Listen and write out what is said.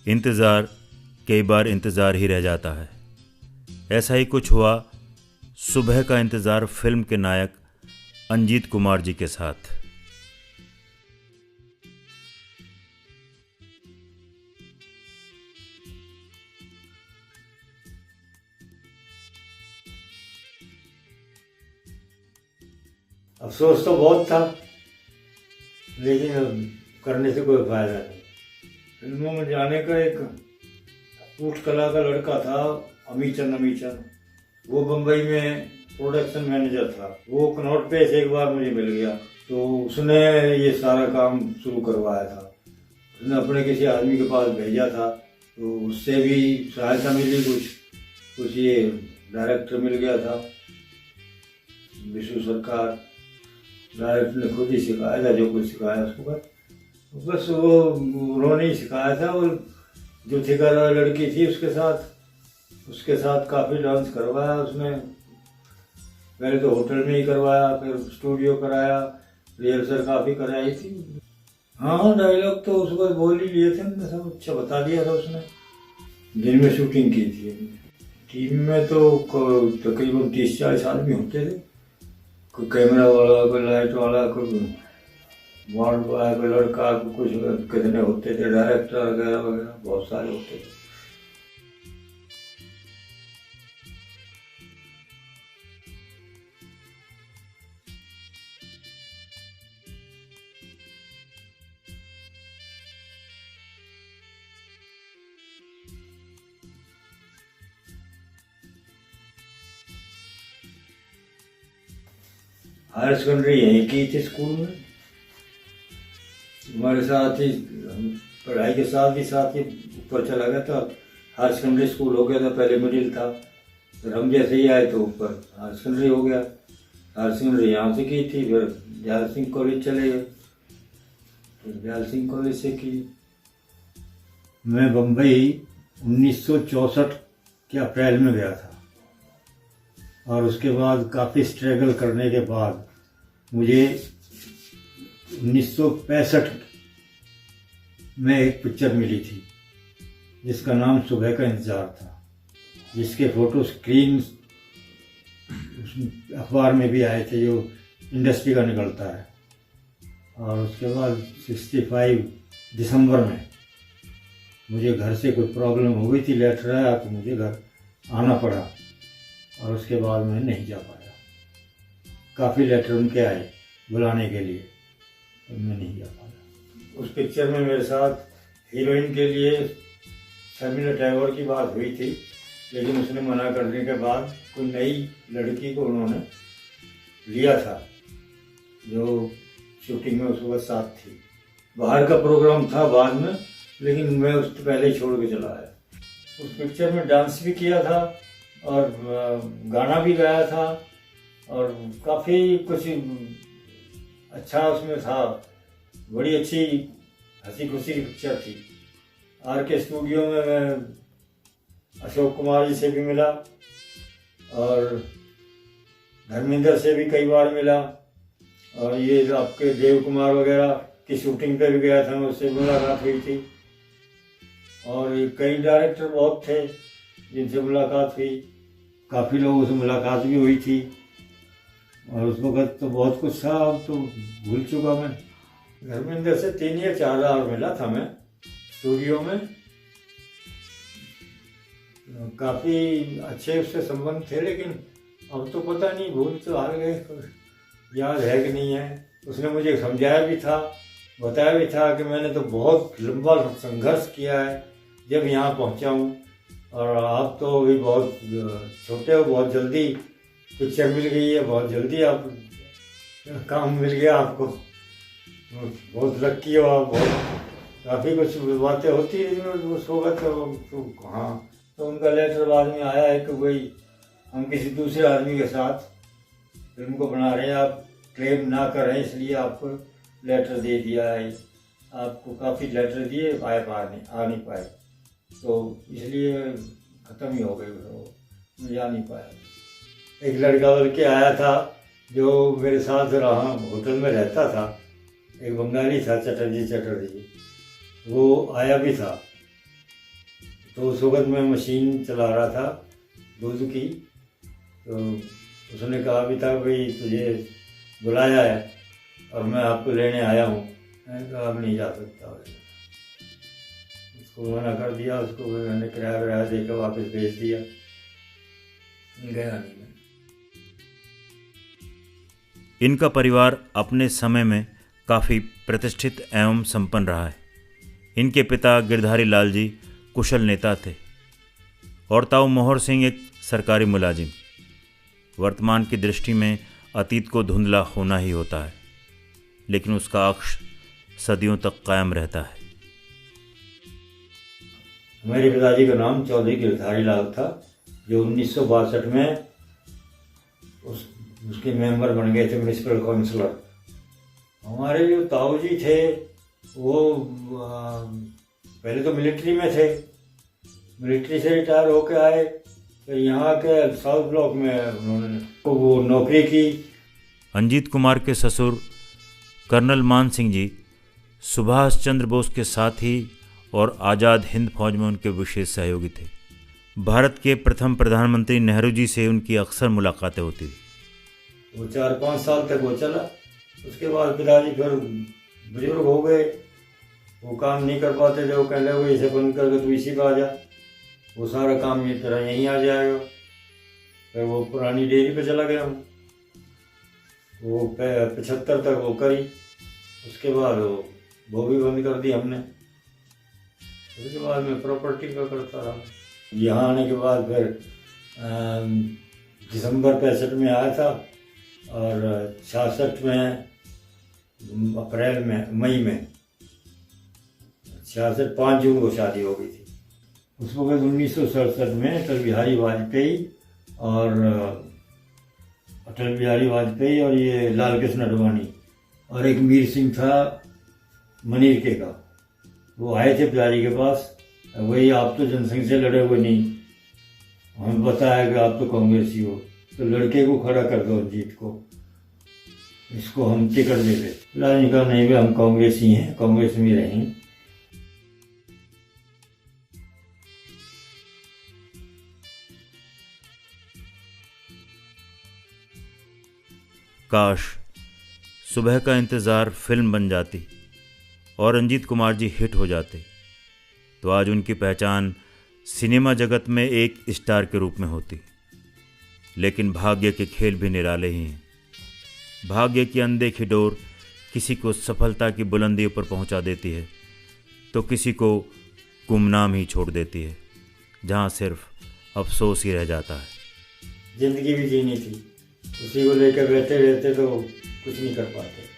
इंतज़ार कई बार इंतज़ार ही रह जाता है। ऐसा ही कुछ हुआ सुबह का इंतज़ार फिल्म के नायक अंजीत कुमार जी के साथ। अफसोस तो बहुत था, लेकिन अब करने से कोई फायदा नहीं। फिल्मों में जाने का एक ऊट कला का लड़का था, अमीचंद। वो बम्बई में प्रोडक्शन मैनेजर था। वो कनॉट पे से एक बार मुझे मिल गया, तो उसने ये सारा काम शुरू करवाया था। उसने अपने किसी आदमी के पास भेजा था, तो उससे भी सहायता मिली। कुछ ये डायरेक्टर मिल गया था, विष्णु सरकार। डायरेक्टर ने खुद ही सिखाया था, जो कुछ सिखाया उसको बस वो उन्होंने ही सिखाया था। और जो ठेकेदार लड़की थी उसके साथ काफ़ी डांस करवाया उसने। पहले तो होटल में ही करवाया, फिर स्टूडियो कराया, रिहर्सल काफ़ी कराई थी। हाँ, डायलॉग तो उस वक्त बोल ही लिए थे, हमने सब अच्छा बता दिया था उसने। दिन में शूटिंग की थी। टीम में तो तकरीबन 30-40 आदमी होते थे। कोई कैमरा वाला, कोई लाइट वाला, कोई वार्ड बॉय, कोई लड़का, कुछ कितने होते थे, डायरेक्टर वगैरह वगैरह बहुत सारे होते थे। हायर सेकेंडरी यहीं की थी स्कूल में। हमारे साथ ही पढ़ाई के साथ ही ऊपर चला गया था। हायर सेकेंडरी स्कूल हो गया था, पहले मिडिल था, फिर हम जैसे ही आए तो ऊपर हायर सेकेंडरी हो गया। हायर सेकेंडरी यहाँ से की थी, फिर दयाल सिंह कॉलेज चले गए, फिर दयाल सिंह कॉलेज से की। मैं बम्बई 1964 के अप्रैल में गया था, और उसके बाद काफ़ी स्ट्रगल करने के बाद मुझे 1965 में एक पिक्चर मिली थी जिसका नाम सुबह का इंतज़ार था, जिसके फ़ोटो स्क्रीन अखबार में भी आए थे, जो इंडस्ट्री का निकलता है। और उसके बाद 65 दिसंबर में मुझे घर से कुछ प्रॉब्लम हो गई थी, लेटर आया तो मुझे घर आना पड़ा, और उसके बाद मैं नहीं जा पाया। काफ़ी लेटर उनके आए बुलाने के लिए, तो मैं नहीं जा पाया। उस पिक्चर में मेरे साथ हीरोइन के लिए शर्मिला टैगोर की बात हुई थी, लेकिन उसने मना करने के बाद कोई नई लड़की को उन्होंने लिया था, जो शूटिंग में उस वक्त साथ थी। बाहर का प्रोग्राम था बाद में, लेकिन मैं उससे पहले ही छोड़ के चला आया। उस पिक्चर में डांस भी किया था और गाना भी गाया था, और काफ़ी कुछ अच्छा उसमें था। बड़ी अच्छी हंसी खुशी की पिक्चर थी। आर के स्टूडियो में मैं अशोक कुमार जी से भी मिला, और धर्मेंद्र से भी कई बार मिला, और ये आपके देव कुमार वगैरह की शूटिंग पे भी गया था, उससे मुलाकात हुई थी। और कई डायरेक्टर बहुत थे जिनसे मुलाकात हुई, काफ़ी लोगों से मुलाकात भी हुई थी। और उस वक्त तो बहुत कुछ था, अब तो भूल चुका मैं। धर्मेंद्र से 3 या 4 बार मिला था मैं स्टूडियो में। काफ़ी अच्छे उससे संबंध थे, लेकिन अब तो पता नहीं, भूल तो आ गए, याद है कि नहीं है। उसने मुझे समझाया भी था, बताया भी था कि मैंने तो बहुत लंबा संघर्ष किया है जब यहाँ पहुँचा हूँ, और आप तो अभी बहुत छोटे हो, बहुत जल्दी पिक्चर मिल गई है, बहुत जल्दी आप काम मिल गया आपको, बहुत लक्की हो आप। बहुत काफ़ी कुछ बातें होती है उस वक्त तो हाँ। तो उनका लेटर बाद में आया है कि भाई हम किसी दूसरे आदमी के साथ फिल्म को बना रहे हैं, आप क्लेम ना करें, इसलिए आपको लेटर दे दिया है। आपको काफ़ी लेटर दिए, आ नहीं पाए, तो इसलिए ख़त्म ही हो गई, मैं जा नहीं पाया। एक लड़का बल्कि आया था जो मेरे साथ रहा, होटल में रहता था, एक बंगाली था, चटर्जी, वो आया भी था। तो उस वक्त मैं मशीन चला रहा था दूध की। तो उसने कहा भी था भाई तुझे बुलाया है और मैं आपको लेने आया हूँ। मैंने कहा अब नहीं जा सकता। उसको मना कर दिया, उसको मैंने किराया देकर वापस भेज दिया, गया नहीं मैं। इनका परिवार अपने समय में काफ़ी प्रतिष्ठित एवं संपन्न रहा है। इनके पिता गिरधारी लाल जी कुशल नेता थे और ताऊ मोहर सिंह एक सरकारी मुलाजिम। वर्तमान की दृष्टि में अतीत को धुंधला होना ही होता है, लेकिन उसका अक्ष सदियों तक कायम रहता है। मेरे पिताजी का नाम चौधरी गिरधारी लाल था, जो 1962 में उसके मेंबर बन गए थे, म्युनिसिपल काउंसिलर। हमारे जो ताऊ जी थे वो पहले तो मिलिट्री में थे, मिलिट्री से रिटायर होके आए, फिर यहाँ के साउथ ब्लॉक में उन्होंने वो नौकरी की। अंजीत कुमार के ससुर कर्नल मान सिंह जी सुभाष चंद्र बोस के साथ ही और आज़ाद हिंद फौज में उनके विशेष सहयोगी थे। भारत के प्रथम प्रधानमंत्री नेहरू जी से उनकी अक्सर मुलाकातें होती थी। वो 4-5 साल तक वो चला। उसके बाद पिताजी फिर बुजुर्ग हो गए, वो काम नहीं कर पाते थे। वो कहने लगे इसे बंद करके तू इसी पे आ जा, वो सारा काम ये तरह यहीं आ जाएगा। फिर वो पुरानी डेयरी पे चला गया हूँ, वो 75 तक वो करी। उसके बाद वो भी बंद कर दी हमने। उसके बाद मैं प्रॉपर्टी का करता रहा। यहाँ आने के बाद फिर दिसंबर 65 में आया था और 66 में अप्रैल में मई में 66 5 जून को शादी हो गई थी। उस वक्त 1967 में अटल बिहारी वाजपेयी और ये लाल कृष्ण अडवाणी और एक मीर सिंह था मनीर के का, वो आए थे पिताजी के पास। वही आप तो जनसंघ से लड़े हुए नहीं, हमें बताया कि आप तो कांग्रेसी हो, तो लड़के को खड़ा कर दो, अजीत को, इसको हम टिकट दे दे। पिताजी ने कहा नहीं भाई हम कांग्रेसी हैं, कांग्रेस में रहेंगे। काश सुबह का इंतज़ार फिल्म बन जाती और अंजीत कुमार जी हिट हो जाते, तो आज उनकी पहचान सिनेमा जगत में एक स्टार के रूप में होती। लेकिन भाग्य के खेल भी निराले ही हैं। भाग्य की अनदेखी डोर किसी को सफलता की बुलंदी पर पहुंचा देती है, तो किसी को गुमनाम ही छोड़ देती है, जहां सिर्फ अफसोस ही रह जाता है। जिंदगी भी जीनी थी, उसी को लेकर बैठे रहते तो कुछ नहीं कर पाते।